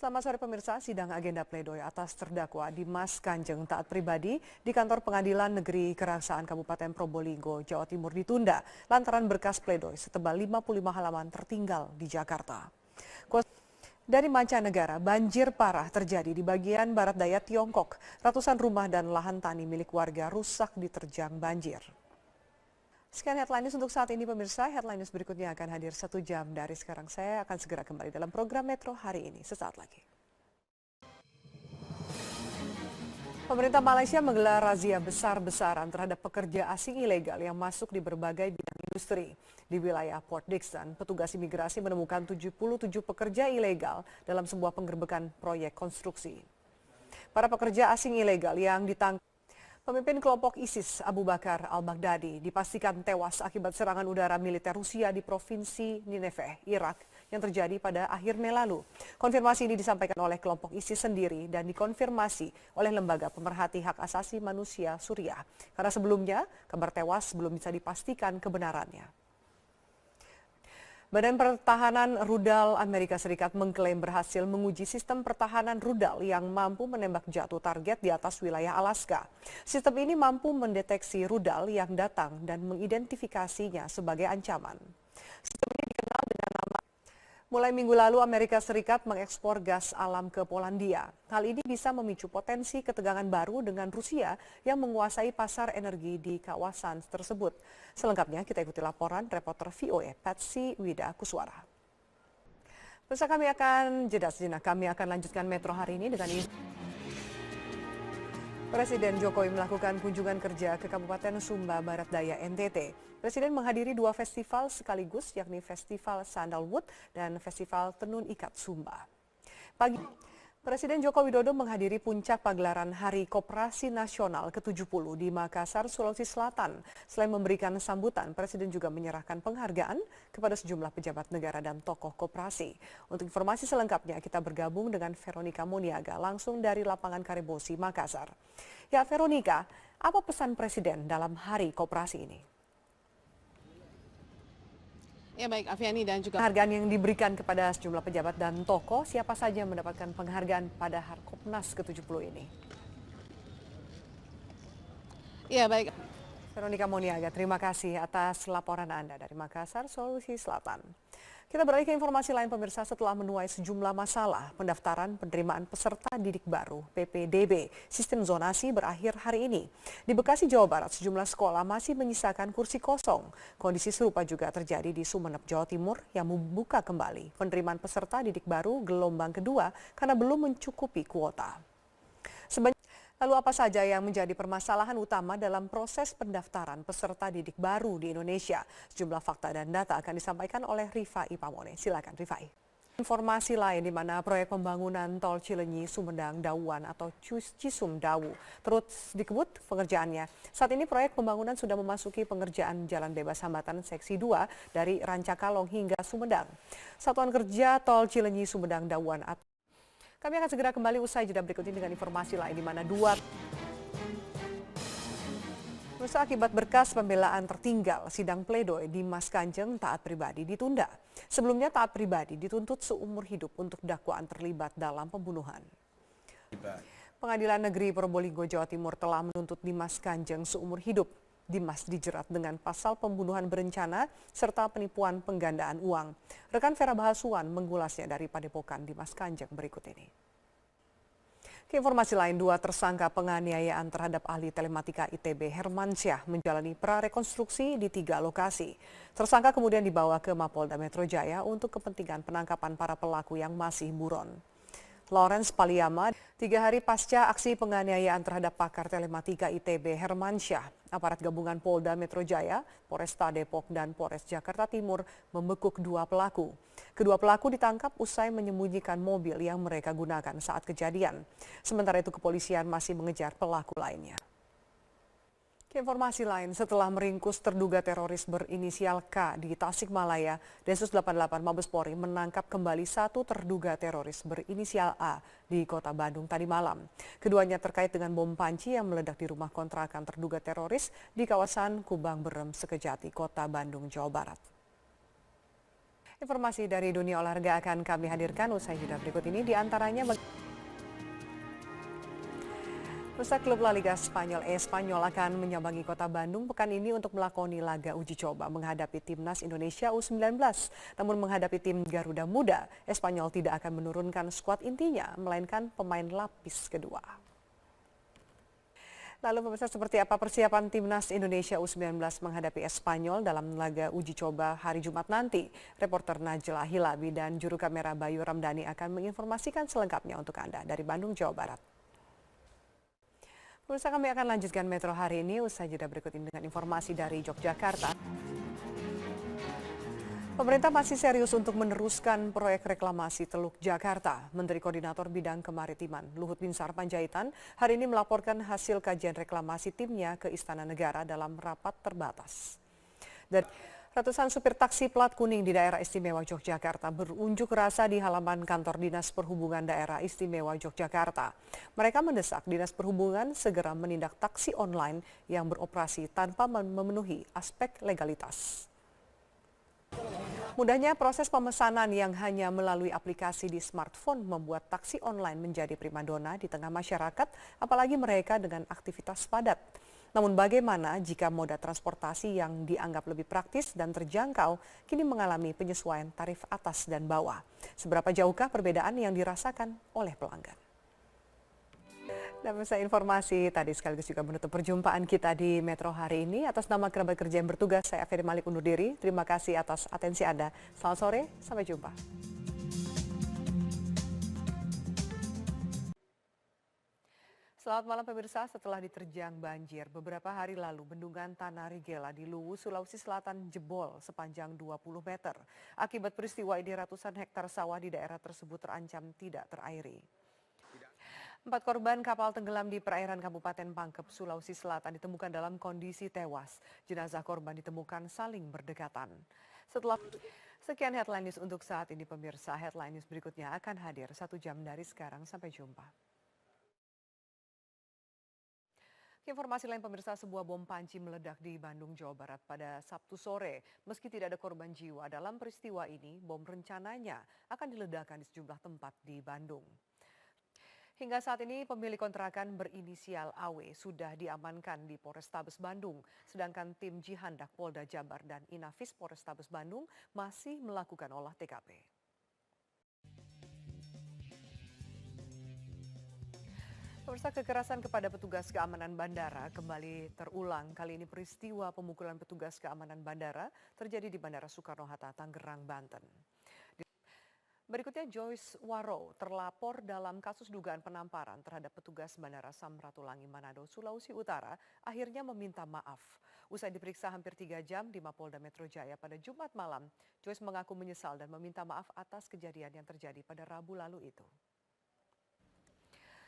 Selamat sore pemirsa, sidang agenda pledoi atas terdakwa Dimas Kanjeng Taat Pribadi di Kantor Pengadilan Negeri Keraksaan Kabupaten Probolinggo, Jawa Timur ditunda lantaran berkas pledoi setebal 55 halaman tertinggal di Jakarta. Dari mancanegara, banjir parah terjadi di bagian barat daya Tiongkok. Ratusan rumah dan lahan tani milik warga rusak diterjang banjir. Sekian headline news untuk saat ini pemirsa. Headline news berikutnya akan hadir 1 jam dari sekarang. Saya akan segera kembali dalam program Metro hari ini sesaat lagi. Pemerintah Malaysia menggelar razia besar-besaran terhadap pekerja asing ilegal yang masuk di berbagai bidang industri. Di wilayah Port Dickson, petugas imigrasi menemukan 77 pekerja ilegal dalam sebuah penggerbekan proyek konstruksi. Para pekerja asing ilegal yang ditangkap pemimpin kelompok ISIS Abu Bakar al-Baghdadi dipastikan tewas akibat serangan udara militer Rusia di Provinsi Nineveh, Irak yang terjadi pada akhir Mei lalu. Konfirmasi ini disampaikan oleh kelompok ISIS sendiri dan dikonfirmasi oleh Lembaga Pemerhati Hak Asasi Manusia Suriah. Karena sebelumnya kabar tewas belum bisa dipastikan kebenarannya. Badan Pertahanan Rudal Amerika Serikat mengklaim berhasil menguji sistem pertahanan rudal yang mampu menembak jatuh target di atas wilayah Alaska. Sistem ini mampu mendeteksi rudal yang datang dan mengidentifikasinya sebagai ancaman. Sistem ini dikenal dengan nama. Mulai minggu lalu Amerika Serikat mengekspor gas alam ke Polandia. Hal ini bisa memicu potensi ketegangan baru dengan Rusia yang menguasai pasar energi di kawasan tersebut. Selengkapnya kita ikuti laporan reporter VOA Patsy Wida Kuswara. Pemirsa, kami akan jeda sejenak. Kami akan lanjutkan Metro hari ini dengan Presiden Jokowi melakukan kunjungan kerja ke Kabupaten Sumba Barat Daya NTT. Presiden menghadiri 2 festival sekaligus, yakni Festival Sandalwood dan Festival Tenun Ikat Sumba. Pagi, Presiden Joko Widodo menghadiri puncak pagelaran Hari Koperasi Nasional ke-70 di Makassar, Sulawesi Selatan. Selain memberikan sambutan, Presiden juga menyerahkan penghargaan kepada sejumlah pejabat negara dan tokoh koperasi. Untuk informasi selengkapnya, kita bergabung dengan Veronica Moniaga langsung dari lapangan Karebosi, Makassar. Ya, Veronica, apa pesan Presiden dalam Hari Koperasi ini? Ya baik, Afiani dan juga penghargaan yang diberikan kepada sejumlah pejabat dan tokoh, siapa saja yang mendapatkan penghargaan pada Harkopnas ke-70 ini? Ya baik. Veronica Moniaga, terima kasih atas laporan Anda dari Makassar, Sulawesi Selatan. Kita beralih ke informasi lain pemirsa. Setelah menuai sejumlah masalah, pendaftaran penerimaan peserta didik baru PPDB sistem zonasi berakhir hari ini. Di Bekasi, Jawa Barat, sejumlah sekolah masih menyisakan kursi kosong. Kondisi serupa juga terjadi di Sumeneb, Jawa Timur yang membuka kembali penerimaan peserta didik baru gelombang kedua karena belum mencukupi kuota. Lalu apa saja yang menjadi permasalahan utama dalam proses pendaftaran peserta didik baru di Indonesia? Sejumlah fakta dan data akan disampaikan oleh Rifai Pamone. Silakan Rifai. Informasi lain di mana proyek pembangunan tol Cilenyi Sumedang Dawuan atau Cisumdawu terus dikebut pengerjaannya. Saat ini proyek pembangunan sudah memasuki pengerjaan jalan bebas hambatan seksi 2 dari Rancakalong hingga Sumedang. Satuan Kerja Tol Cilenyi Sumedang Dawuan atau kami akan segera kembali usai jeda berikut ini dengan informasi lain di mana akibat berkas pembelaan tertinggal, sidang pledoi Dimas Kanjeng Taat Pribadi ditunda. Sebelumnya Taat Pribadi dituntut seumur hidup untuk dakwaan terlibat dalam pembunuhan. Pengadilan Negeri Probolinggo, Jawa Timur telah menuntut Dimas Kanjeng seumur hidup. Dimas dijerat dengan pasal pembunuhan berencana serta penipuan penggandaan uang. Rekan Vera Bahasuan mengulasnya dari Padepokan Dimas Kanjeng berikut ini. Ke informasi lain, 2 tersangka penganiayaan terhadap ahli telematika ITB Hermansyah menjalani prarekonstruksi di 3 lokasi. Tersangka kemudian dibawa ke Mapolda Metro Jaya untuk kepentingan penangkapan para pelaku yang masih buron. Lawrence Paliama, 3 hari pasca aksi penganiayaan terhadap pakar telematika ITB Hermansyah, aparat gabungan Polda Metro Jaya, Polresta Depok dan Polres Jakarta Timur membekuk 2 pelaku. Kedua pelaku ditangkap usai menyembunyikan mobil yang mereka gunakan saat kejadian. Sementara itu kepolisian masih mengejar pelaku lainnya. Informasi lain, setelah meringkus terduga teroris berinisial K di Tasikmalaya, Densus 88 Mabes Polri menangkap kembali 1 terduga teroris berinisial A di Kota Bandung tadi malam. Keduanya terkait dengan bom panci yang meledak di rumah kontrakan terduga teroris di kawasan Kubang Berem Sekejati, Kota Bandung, Jawa Barat. Informasi dari dunia olahraga akan kami hadirkan usai jeda berikut ini, diantaranya Pusat klub La Liga Spanyol Espanyol akan menyambangi kota Bandung pekan ini untuk melakoni laga uji coba menghadapi timnas Indonesia U19. Namun menghadapi tim Garuda Muda, Espanyol tidak akan menurunkan skuad intinya, melainkan pemain lapis kedua. Lalu pemirsa, seperti apa persiapan timnas Indonesia U19 menghadapi Espanyol dalam laga uji coba hari Jumat nanti? Reporter Najla Hilabi dan juru kamera Bayu Ramdhani akan menginformasikan selengkapnya untuk Anda dari Bandung, Jawa Barat. Pemirsa, kami akan lanjutkan Metro hari ini usai jeda berikut ini dengan informasi dari Yogyakarta. Pemerintah masih serius untuk meneruskan proyek reklamasi Teluk Jakarta. Menteri Koordinator Bidang Kemaritiman Luhut Binsar Panjaitan hari ini melaporkan hasil kajian reklamasi timnya ke Istana Negara dalam rapat terbatas. Dan ratusan supir taksi plat kuning di daerah istimewa Yogyakarta berunjuk rasa di halaman kantor Dinas Perhubungan Daerah Istimewa Yogyakarta. Mereka mendesak Dinas Perhubungan segera menindak taksi online yang beroperasi tanpa memenuhi aspek legalitas. Mudahnya proses pemesanan yang hanya melalui aplikasi di smartphone membuat taksi online menjadi primadona di tengah masyarakat, apalagi mereka dengan aktivitas padat. Namun bagaimana jika moda transportasi yang dianggap lebih praktis dan terjangkau kini mengalami penyesuaian tarif atas dan bawah? Seberapa jauhkah perbedaan yang dirasakan oleh pelanggan? Dan pemirsa, informasi tadi sekaligus juga menutup perjumpaan kita di Metro hari ini. Atas nama kerabat kerja yang bertugas, saya Afeni Malik undur diri. Terima kasih atas atensi Anda. Selamat sore, sampai jumpa. Selamat malam pemirsa, setelah diterjang banjir beberapa hari lalu, bendungan Tanah Rigela di Luwu, Sulawesi Selatan jebol sepanjang 20 meter. Akibat peristiwa ini ratusan hektar sawah di daerah tersebut terancam tidak terairi. 4 korban kapal tenggelam di perairan Kabupaten Pangkep, Sulawesi Selatan ditemukan dalam kondisi tewas. Jenazah korban ditemukan saling berdekatan. Sekian headline news untuk saat ini pemirsa. Headline news berikutnya akan hadir 1 jam dari sekarang. Sampai jumpa. Informasi lain pemirsa, sebuah bom panci meledak di Bandung, Jawa Barat pada Sabtu sore. Meski tidak ada korban jiwa dalam peristiwa ini, bom rencananya akan diledakkan di sejumlah tempat di Bandung. Hingga saat ini pemilik kontrakan berinisial AW sudah diamankan di Polrestabes Bandung. Sedangkan tim Jihandak Polda Jabar dan Inafis Polrestabes Bandung masih melakukan olah TKP. Pemirsa, kekerasan kepada petugas keamanan bandara kembali terulang. Kali ini peristiwa pemukulan petugas keamanan bandara terjadi di Bandara Soekarno-Hatta, Tangerang, Banten. Berikutnya, Joyce Waro terlapor dalam kasus dugaan penamparan terhadap petugas Bandara Samratulangi Manado, Sulawesi Utara, akhirnya meminta maaf. Usai diperiksa hampir 3 jam di Mapolda Metro Jaya pada Jumat malam, Joyce mengaku menyesal dan meminta maaf atas kejadian yang terjadi pada Rabu lalu itu.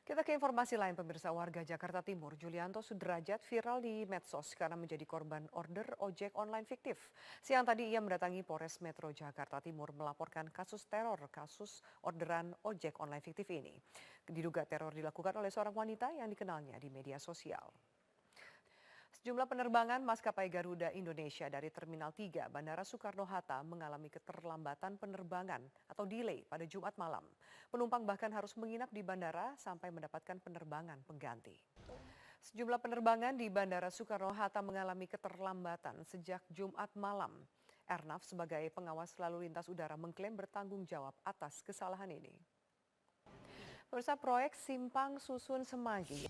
Kita ke informasi lain pemirsa, warga Jakarta Timur, Julianto Sudrajat viral di medsos karena menjadi korban order ojek online fiktif. Siang tadi ia mendatangi Polres Metro Jakarta Timur melaporkan kasus orderan ojek online fiktif ini. Diduga teror dilakukan oleh seorang wanita yang dikenalnya di media sosial. Sejumlah penerbangan maskapai Garuda Indonesia dari Terminal 3 Bandara Soekarno-Hatta mengalami keterlambatan penerbangan atau delay pada Jumat malam. Penumpang bahkan harus menginap di bandara sampai mendapatkan penerbangan pengganti. Sejumlah penerbangan di Bandara Soekarno-Hatta mengalami keterlambatan sejak Jumat malam. Airnav sebagai pengawas lalu lintas udara mengklaim bertanggung jawab atas kesalahan ini. Pemirsa, proyek Simpang Susun Semanggi.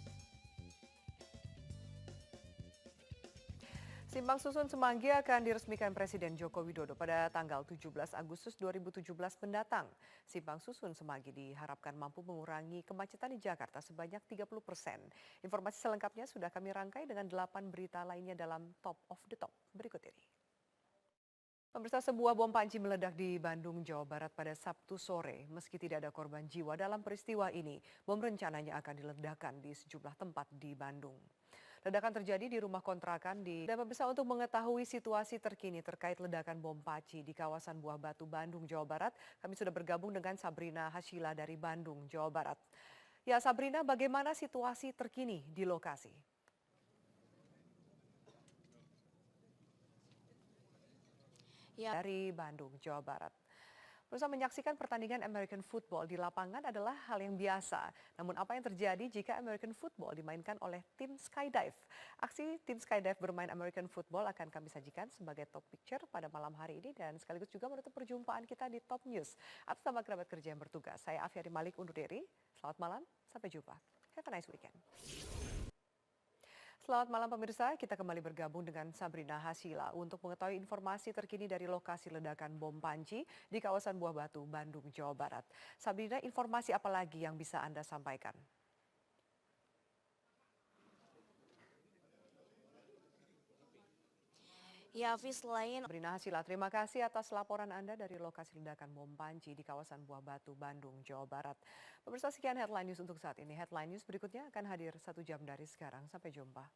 Simpang Susun Semanggi akan diresmikan Presiden Joko Widodo pada tanggal 17 Agustus 2017 mendatang. Simpang Susun Semanggi diharapkan mampu mengurangi kemacetan di Jakarta sebanyak 30%. Informasi selengkapnya sudah kami rangkai dengan 8 berita lainnya dalam Top of the Top berikut ini. Pemirsa, sebuah bom panci meledak di Bandung, Jawa Barat pada Sabtu sore. Meski tidak ada korban jiwa dalam peristiwa ini, bom rencananya akan diledakkan di sejumlah tempat di Bandung. Ledakan terjadi di rumah kontrakan dan pemirsa, untuk mengetahui situasi terkini terkait ledakan bom panci di kawasan Buah Batu, Bandung, Jawa Barat, kami sudah bergabung dengan Sabrina Hasyila dari Bandung, Jawa Barat. Ya Sabrina, bagaimana situasi terkini di lokasi? Ya. Dari Bandung, Jawa Barat. Pemirsa, menyaksikan pertandingan American football di lapangan adalah hal yang biasa. Namun apa yang terjadi jika American football dimainkan oleh tim skydive? Aksi tim skydive bermain American football akan kami sajikan sebagai top picture pada malam hari ini dan sekaligus juga menutup perjumpaan kita di Top News. Atas nama kerabat kerja yang bertugas, saya Afiari Malik undur diri. Selamat malam, sampai jumpa. Have a nice weekend. Selamat malam pemirsa, kita kembali bergabung dengan Sabrina Hasila untuk mengetahui informasi terkini dari lokasi ledakan bom panci di kawasan Buah Batu, Bandung, Jawa Barat. Sabrina, informasi apa lagi yang bisa Anda sampaikan? Ya, Hafiz, selain Sabrina Hasila, terima kasih atas laporan Anda dari lokasi ledakan bom panci di kawasan Buah Batu, Bandung, Jawa Barat. Pemirsa, sekian Headline News untuk saat ini. Headline News berikutnya akan hadir 1 jam dari sekarang. Sampai jumpa.